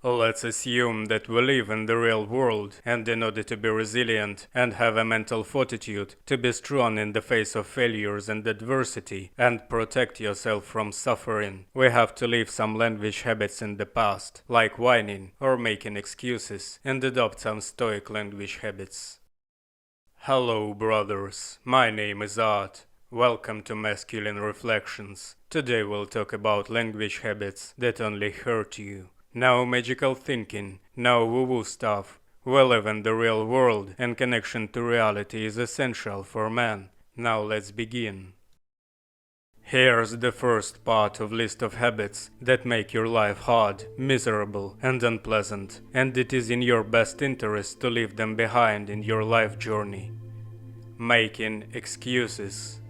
Let's assume that we live in the real world, and in order to be resilient and have a mental fortitude, to be strong in the face of failures and adversity, and protect yourself from suffering, we have to leave some language habits in the past, like whining or making excuses, and adopt some stoic language habits. Hello, brothers. My name is Art. Welcome to Masculine Reflections. Today we'll talk about language habits that only hurt you. No magical thinking, no woo-woo stuff. We live in the real world, and connection to reality is essential for man. Now let's begin. Here's the first part of list of habits that make your life hard, miserable, and unpleasant, and it is in your best interest to leave them behind in your life journey. Making excuses.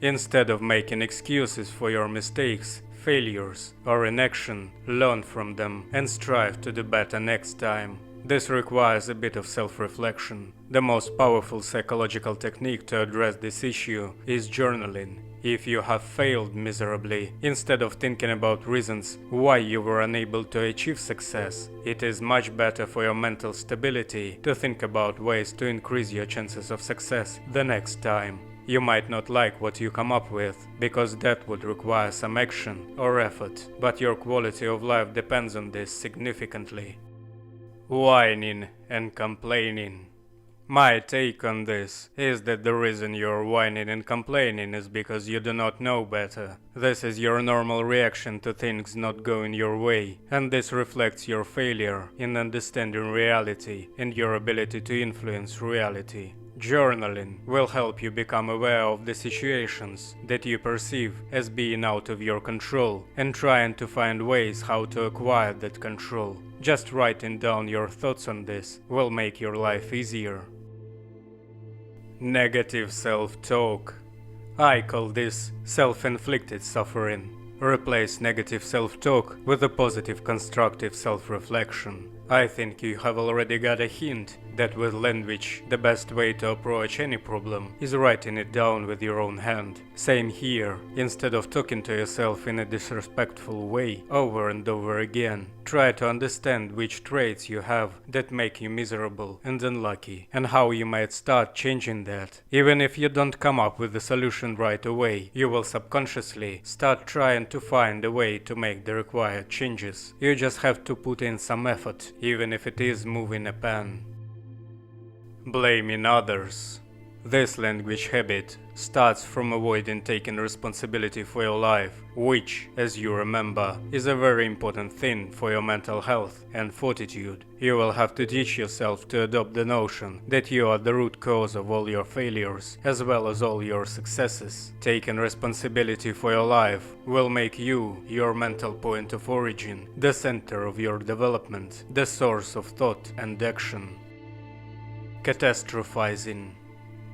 Instead of making excuses for your mistakes, failures, or inaction, learn from them and strive to do better next time. This requires a bit of self-reflection. The most powerful psychological technique to address this issue is journaling. If you have failed miserably, instead of thinking about reasons why you were unable to achieve success, it is much better for your mental stability to think about ways to increase your chances of success the next time. You might not like what you come up with, because that would require some action or effort, but your quality of life depends on this significantly. Whining and complaining. My take on this is that the reason you're whining and complaining is because you do not know better. This is your normal reaction to things not going your way, and this reflects your failure in understanding reality and your ability to influence reality. Journaling will help you become aware of the situations that you perceive as being out of your control and trying to find ways how to acquire that control. Just writing down your thoughts on this will make your life easier. Negative self-talk. I call this self-inflicted suffering. Replace negative self-talk with a positive constructive self-reflection. I think you have already got a hint that with language, the best way to approach any problem is writing it down with your own hand. Same here. Instead of talking to yourself in a disrespectful way over and over again, try to understand which traits you have that make you miserable and unlucky, and how you might start changing that. Even if you don't come up with the solution right away, you will subconsciously start trying to find a way to make the required changes. You just have to put in some effort, even if it is moving a pen. Blaming others. This language habit starts from avoiding taking responsibility for your life, which, as you remember, is a very important thing for your mental health and fortitude. You will have to teach yourself to adopt the notion that you are the root cause of all your failures, as well as all your successes. Taking responsibility for your life will make you your mental point of origin, the center of your development, the source of thought and action. Catastrophizing.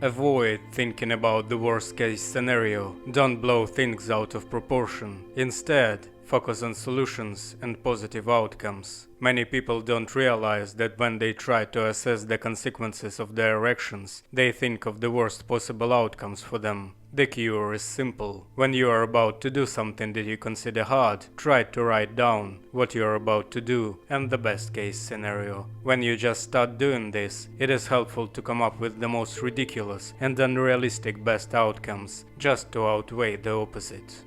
Avoid thinking about the worst case scenario. Don't blow things out of proportion. Instead, focus on solutions and positive outcomes. Many people don't realize that when they try to assess the consequences of their actions, they think of the worst possible outcomes for them. The cure is simple. When you are about to do something that you consider hard, try to write down what you are about to do and the best case scenario. When you just start doing this, it is helpful to come up with the most ridiculous and unrealistic best outcomes, just to outweigh the opposite.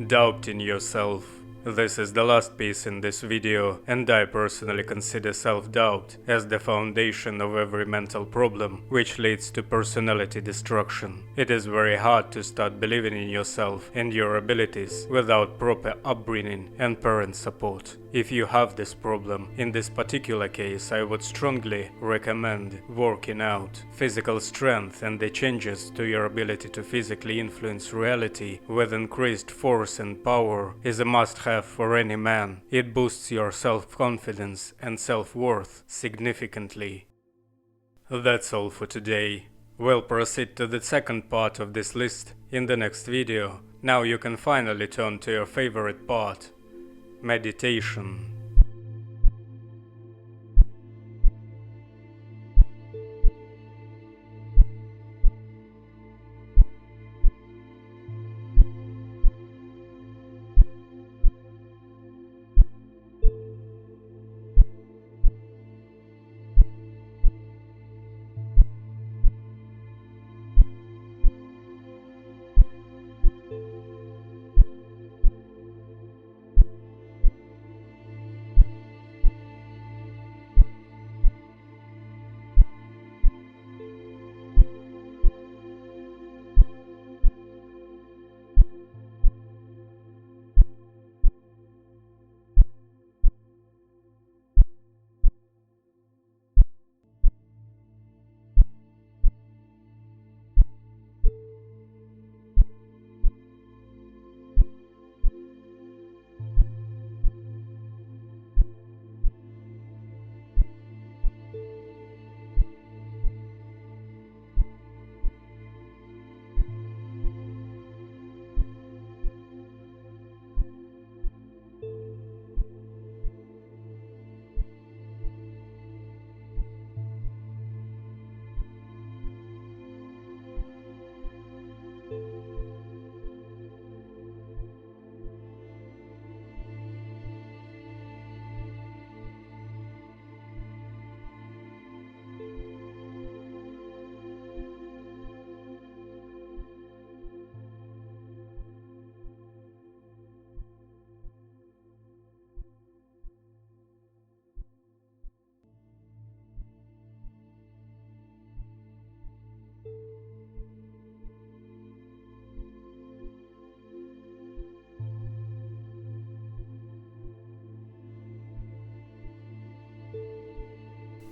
Doubting yourself. This is the last piece in this video, and I personally consider self-doubt as the foundation of every mental problem, which leads to personality destruction. It is very hard to start believing in yourself and your abilities without proper upbringing and parent support. If you have this problem, in this particular case, I would strongly recommend working out. Physical strength and the changes to your ability to physically influence reality with increased force and power is a must-have for any man. It boosts your self-confidence and self-worth significantly. That's all for today. We'll proceed to the second part of this list in the next video. Now you can finally turn to your favorite part: meditation.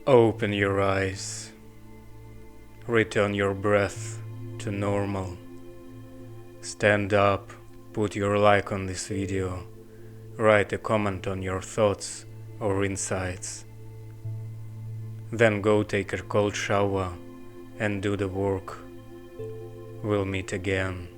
Open your eyes. Return your breath to normal. Stand up, put your like on this video, write a comment on your thoughts or insights. Then go take a cold shower and do the work. We'll meet again.